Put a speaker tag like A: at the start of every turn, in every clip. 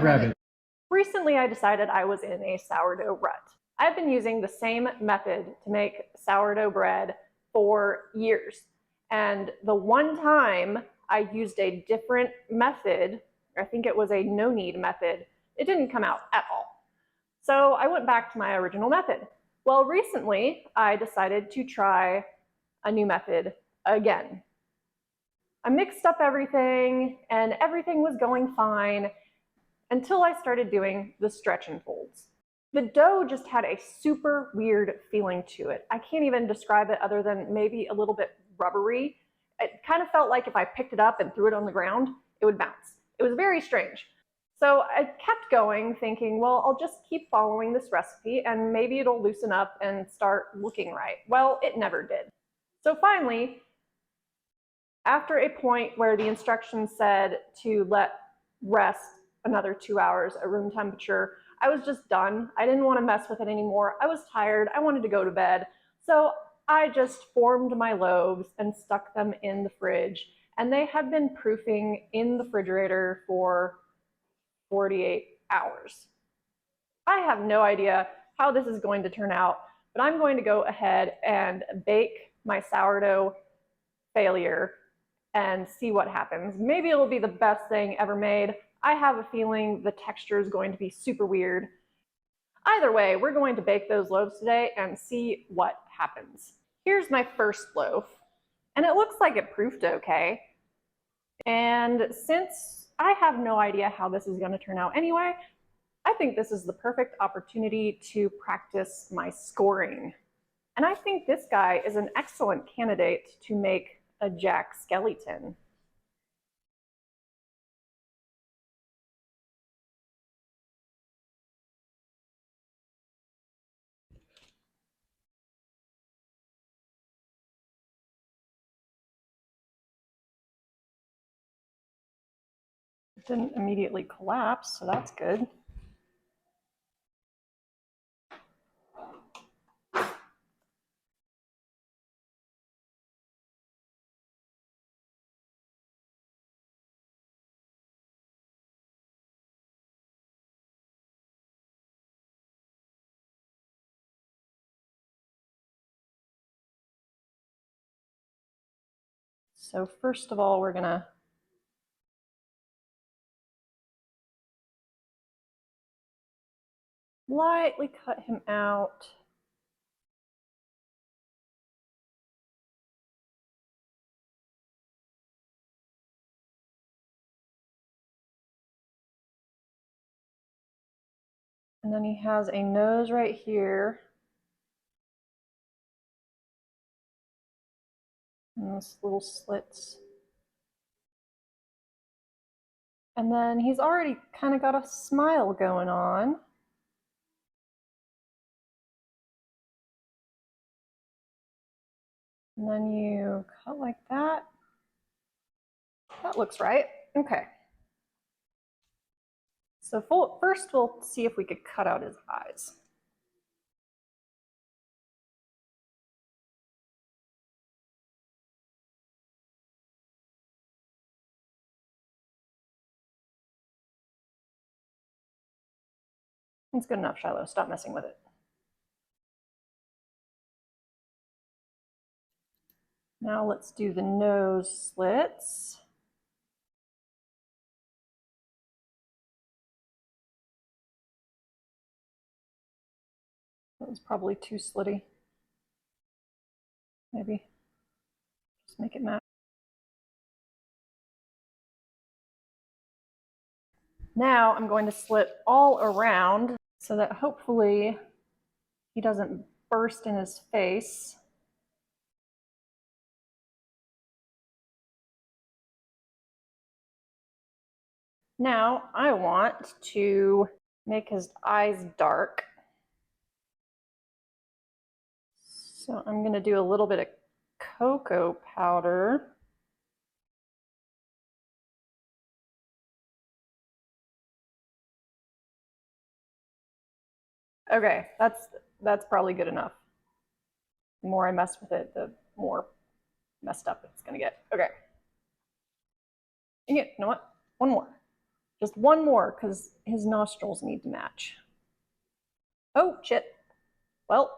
A: Bad Rabbit.
B: Recently, I decided I was in a sourdough rut. I've been using the same method to make sourdough bread for years. And the one time I used a different method, I think it was a no-knead method, it didn't come out at all. So I went back to my original method. Well, recently I decided to try a new method again. I mixed up everything and everything was going fine until I started doing the stretch and folds. The dough just had a super weird feeling to it. I can't even describe it other than maybe a little bit rubbery. It kind of felt like if I picked it up and threw it on the ground, it would bounce. It was very strange. So I kept going thinking, well, I'll just keep following this recipe and maybe it'll loosen up and start looking right. Well, it never did. So finally, after a point where the instructions said to let rest another 2 hours at room temperature, I was just done. I didn't want to mess with it anymore. I was tired. I wanted to go to bed. So I just formed my loaves and stuck them in the fridge. And they have been proofing in the refrigerator for 48 hours. I have no idea how this is going to turn out, but I'm going to go ahead and bake my sourdough failure and see what happens. Maybe it'll be the best thing ever made. I have a feeling the texture is going to be super weird. Either way, we're going to bake those loaves today and see what happens. Here's my first loaf, and it looks like it proofed okay. And since I have no idea how this is going to turn out anyway, I think this is the perfect opportunity to practice my scoring. And I think this guy is an excellent candidate to make a Jack Skellington. It didn't immediately collapse, so that's good. So first of all, we're gonna lightly cut him out. And then he has a nose right here. And those little slits. And then he's already kind of got a smile going on. And then you cut like that. That looks right. Okay. So first we'll see if we could cut out his eyes. It's good enough, Shiloh. Stop messing with it. Now let's do the nose slits. That was probably too slitty. Maybe just make it match. Now I'm going to slit all around so that hopefully he doesn't burst in his face. Now I want to make his eyes dark. So I'm going to do a little bit of cocoa powder. Okay, that's probably good enough. The more I mess with it, the more messed up it's gonna get. Okay. You know what? One more. Just one more, because his nostrils need to match. Oh, shit. Well,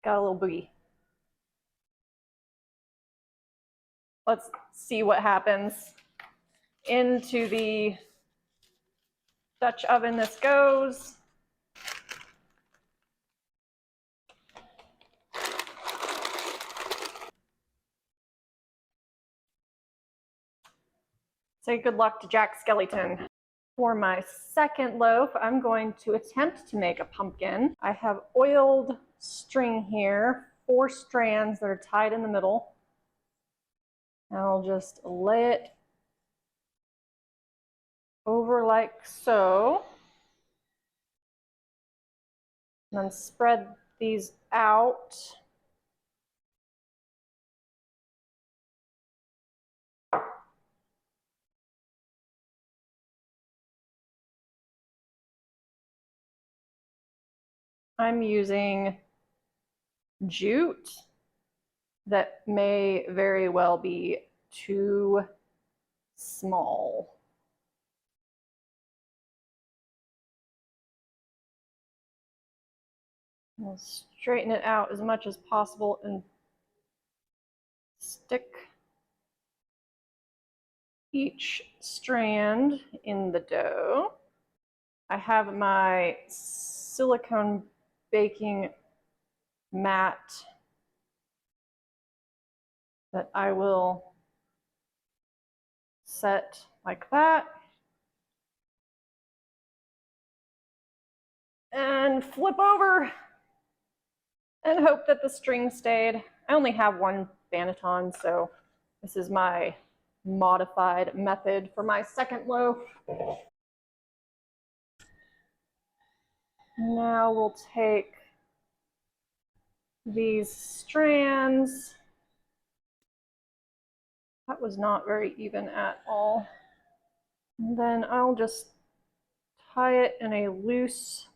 B: got a little boogie. Let's see what happens. Into the Dutch oven this goes. Say good luck to Jack Skellington. For my second loaf, I'm going to attempt to make a pumpkin. I have oiled string here, 4 strands that are tied in the middle. And I'll just lay it over like so. And then spread these out. I'm using jute that may very well be too small. I'll straighten it out as much as possible and stick each strand in the dough. I have my silicone baking mat that I will set like that and flip over and hope that the string stayed. I only have one banneton, so this is my modified method for my second loaf. Now we'll take these strands. That was not very even at all. And then I'll just tie it in a loose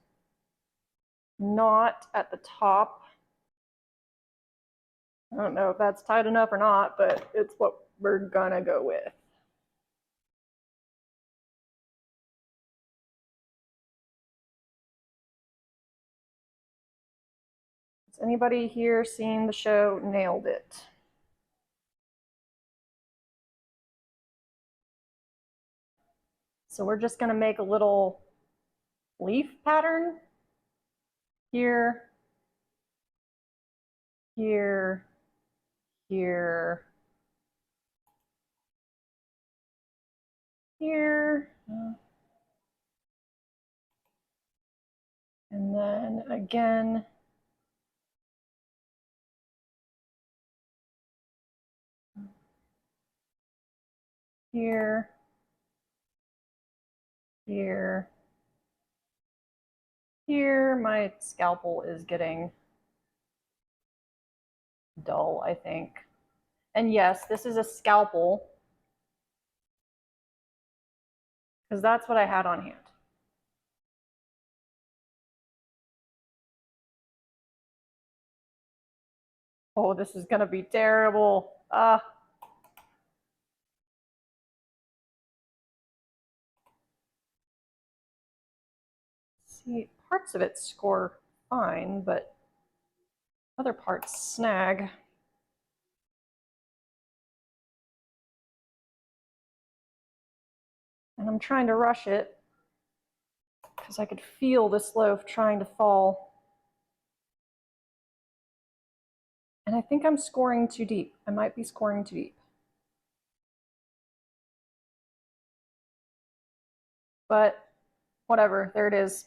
B: knot at the top. I don't know if that's tight enough or not, but it's what we're gonna go with. Has anybody here seen the show Nailed It? So we're just gonna make a little leaf pattern here, here, here, here, and then again here, here, here. My scalpel is getting dull, I think. And yes, this is a scalpel, because that's what I had on hand. Oh, this is gonna be terrible. See, parts of it score fine, but other parts snag. And I'm trying to rush it because I could feel this loaf trying to fall. And I think I'm scoring too deep. I might be scoring too deep. But whatever, there it is.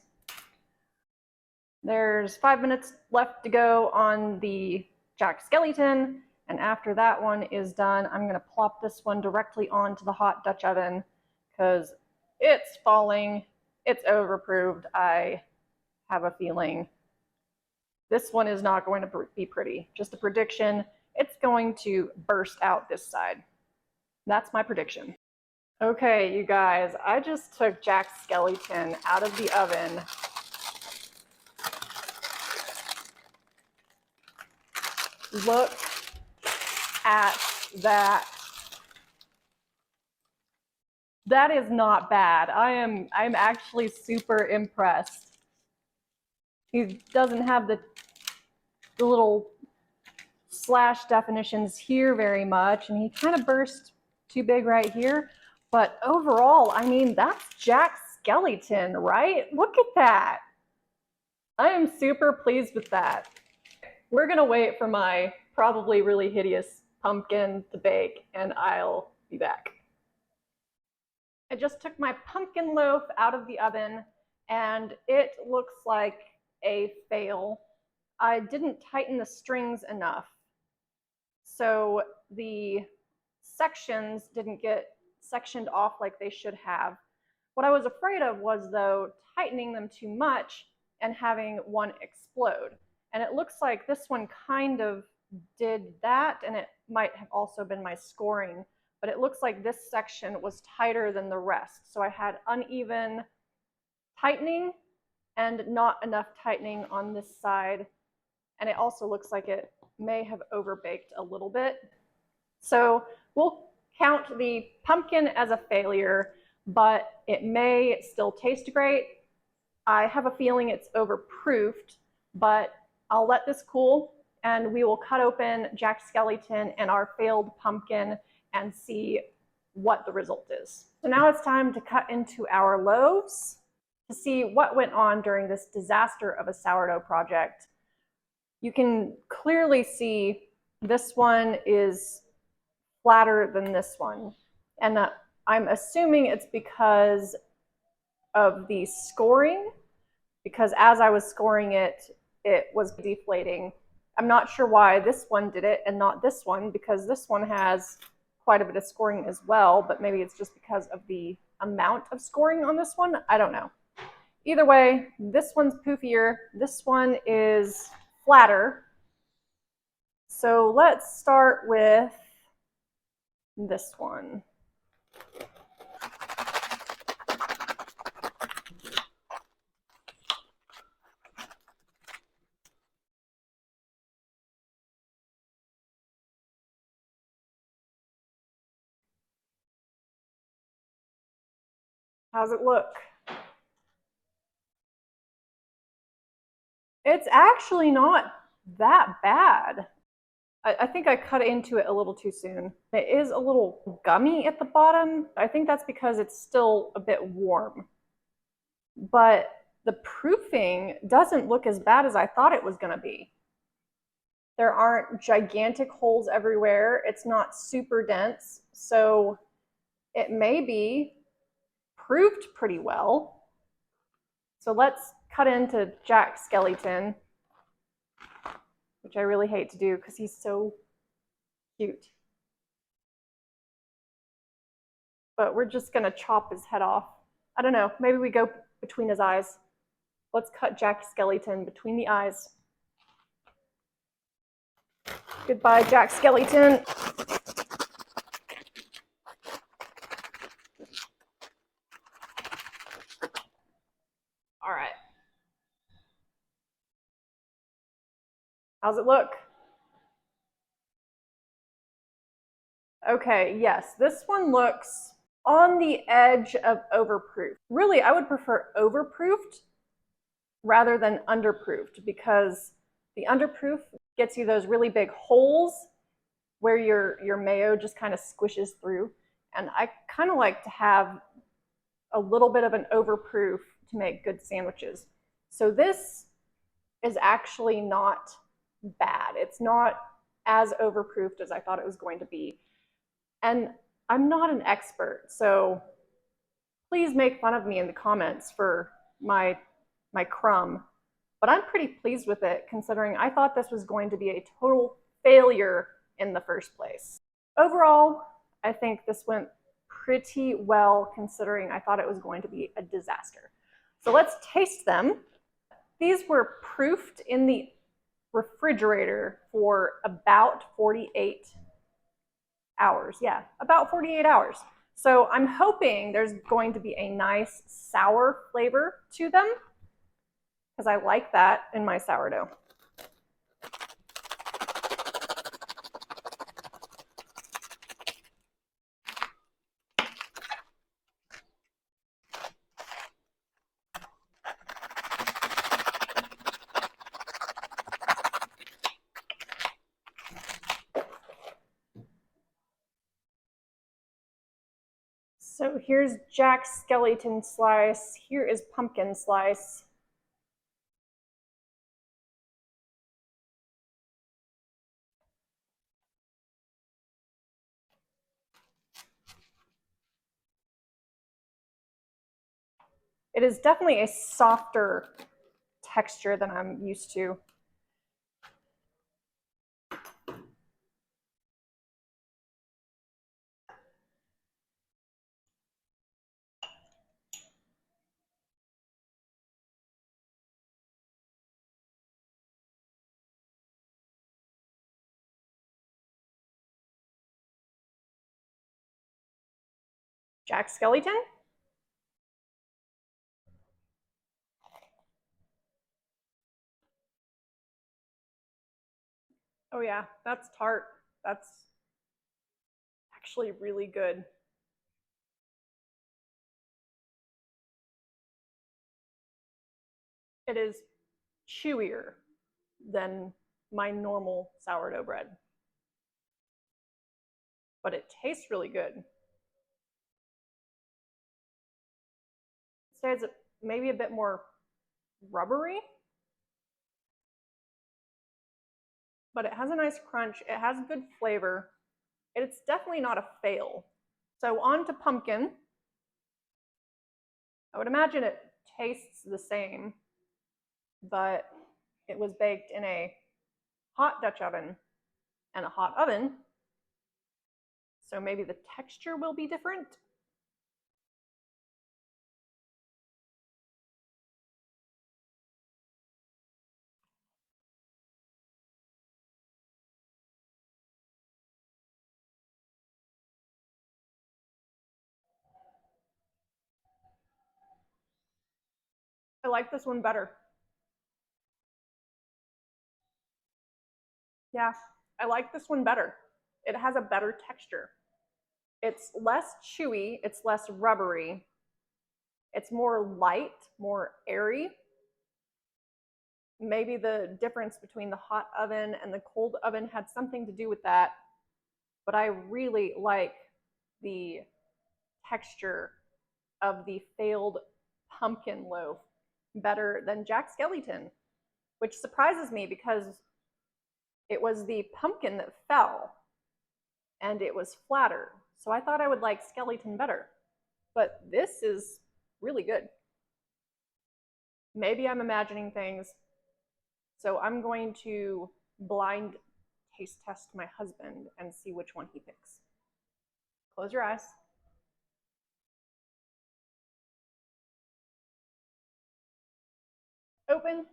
B: There's 5 minutes left to go on the Jack Skellington, and after that one is done, I'm gonna plop this one directly onto the hot Dutch oven because it's falling, it's overproofed. I have a feeling this one is not going to be pretty. Just a prediction, it's going to burst out this side. That's my prediction. Okay, you guys, I just took Jack Skellington out of the oven. Look at that That is not bad. I'm actually super impressed. He doesn't have the little slash definitions here very much, and he kind of burst too big right here. But overall, I mean, that's Jack Skellington, right? Look at that. I am super pleased with that. We're gonna wait for my probably really hideous pumpkin to bake, and I'll be back. I just took my pumpkin loaf out of the oven, and it looks like a fail. I didn't tighten the strings enough, so the sections didn't get sectioned off like they should have. What I was afraid of was, though, tightening them too much and having one explode. And it looks like this one kind of did that, and it might have also been my scoring, but it looks like this section was tighter than the rest. So I had uneven tightening and not enough tightening on this side. And it also looks like it may have overbaked a little bit. So we'll count the pumpkin as a failure, but it may still taste great. I have a feeling it's overproofed, but I'll let this cool and we will cut open Jack Skellington and our failed pumpkin and see what the result is. So now it's time to cut into our loaves to see what went on during this disaster of a sourdough project. You can clearly see this one is flatter than this one. And I'm assuming it's because of the scoring, because as I was scoring it, it was deflating. I'm not sure why this one did it and not this one, because this one has quite a bit of scoring as well, but maybe it's just because of the amount of scoring on this one. I don't know. Either way, this one's poofier. This one is flatter. So let's start with this one. How's it look? It's actually not that bad. I think I cut into it a little too soon. It is a little gummy at the bottom. I think that's because it's still a bit warm. But the proofing doesn't look as bad as I thought it was going to be. There aren't gigantic holes everywhere. It's not super dense. So it may be proofed pretty well. So let's cut into Jack Skellington, which I really hate to do because he's so cute. But we're just gonna chop his head off. I don't know, maybe we go between his eyes. Let's cut Jack Skellington between the eyes. Goodbye, Jack Skellington. All right. How's it look? Okay, yes, this one looks on the edge of overproof. Really, I would prefer overproofed rather than underproofed, because the underproof gets you those really big holes where your mayo just kind of squishes through. And I kind of like to have a little bit of an overproof to make good sandwiches. So this is actually not bad. It's not as overproofed as I thought it was going to be. And I'm not an expert, so please make fun of me in the comments for my crumb. But I'm pretty pleased with it, considering I thought this was going to be a total failure in the first place. Overall, I think this went pretty well, considering I thought it was going to be a disaster. So let's taste them. These were proofed in the refrigerator for about 48 hours. Yeah, about 48 hours. So I'm hoping there's going to be a nice sour flavor to them, because I like that in my sourdough. here's Jack Skellington slice. Here is pumpkin slice. It is definitely a softer texture than I'm used to. Jack Skellington? Oh yeah, that's tart. That's actually really good. It is chewier than my normal sourdough bread, but it tastes really good. It stays maybe a bit more rubbery, but it has a nice crunch. It has good flavor. It's definitely not a fail. So on to pumpkin. I would imagine it tastes the same, but it was baked in a hot Dutch oven and a hot oven, so maybe the texture will be different. I like this one better. Yeah, I like this one better. It has a better texture. It's less chewy, it's less rubbery. It's more light, more airy. Maybe the difference between the hot oven and the cold oven had something to do with that. But I really like the texture of the failed pumpkin loaf better than Jack Skellington, which surprises me because it was the pumpkin that fell and it was flatter. So I thought I would like Skellington better. But this is really good. Maybe I'm imagining things. So I'm going to blind taste test my husband and see which one he picks. Close your eyes. Open.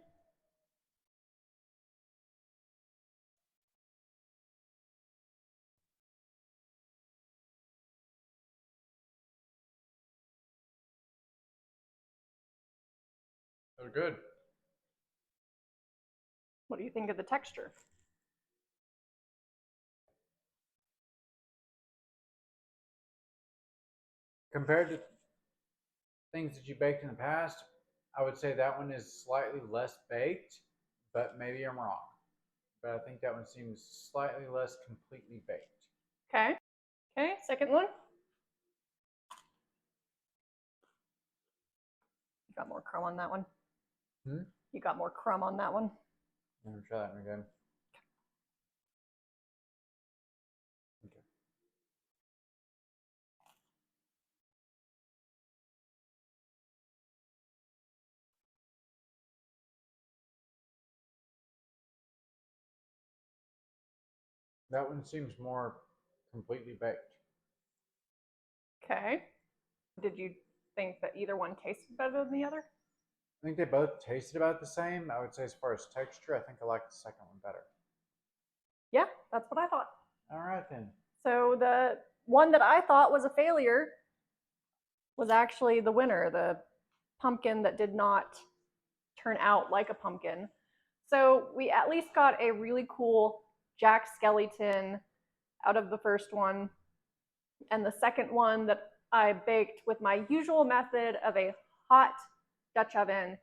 A: They're good.
B: What do you think of the texture?
A: Compared to things that you baked in the past, I would say that one is slightly less baked, but maybe I'm wrong. But I think that one seems slightly less completely baked.
B: Okay. Okay, second one. You got more crumb on that one. You got more crumb on that one.
A: I'm gonna try that one again. Okay. That one seems more completely baked.
B: Okay. Did you think that either one tasted better than the other?
A: I think they both tasted about the same. I would say as far as texture, I think I like the second one better.
B: Yeah, that's what I thought.
A: All right then.
B: So the one that I thought was a failure was actually the winner, the pumpkin that did not turn out like a pumpkin. So we at least got a really cool Jack Skellington out of the first one. And the second one that I baked with my usual method of a hot Dutch oven,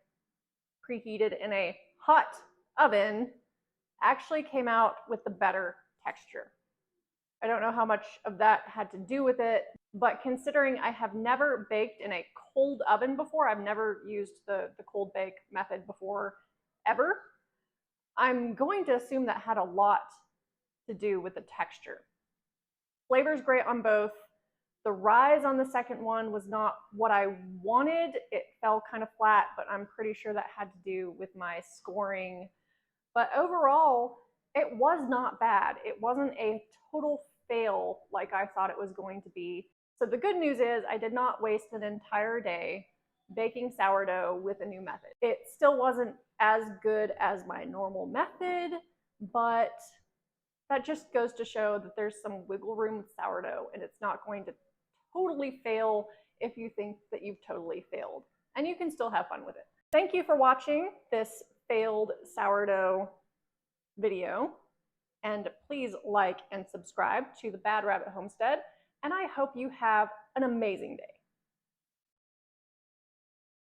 B: preheated in a hot oven, actually came out with the better texture. I don't know how much of that had to do with it, But considering I have never baked in a cold oven before, I've never used the cold bake method before ever, I'm going to assume that had a lot to do with the texture. Flavor's great on both. The rise on the second one was not what I wanted. It fell kind of flat, but I'm pretty sure that had to do with my scoring. But overall, it was not bad. It wasn't a total fail like I thought it was going to be. So the good news is I did not waste an entire day baking sourdough with a new method. It still wasn't as good as my normal method, but that just goes to show that there's some wiggle room with sourdough, and it's not going to totally fail if you think that you've totally failed. And you can still have fun with it. Thank you for watching this failed sourdough video. And please like and subscribe to the Bad Rabbit Homestead. And I hope you have an amazing day.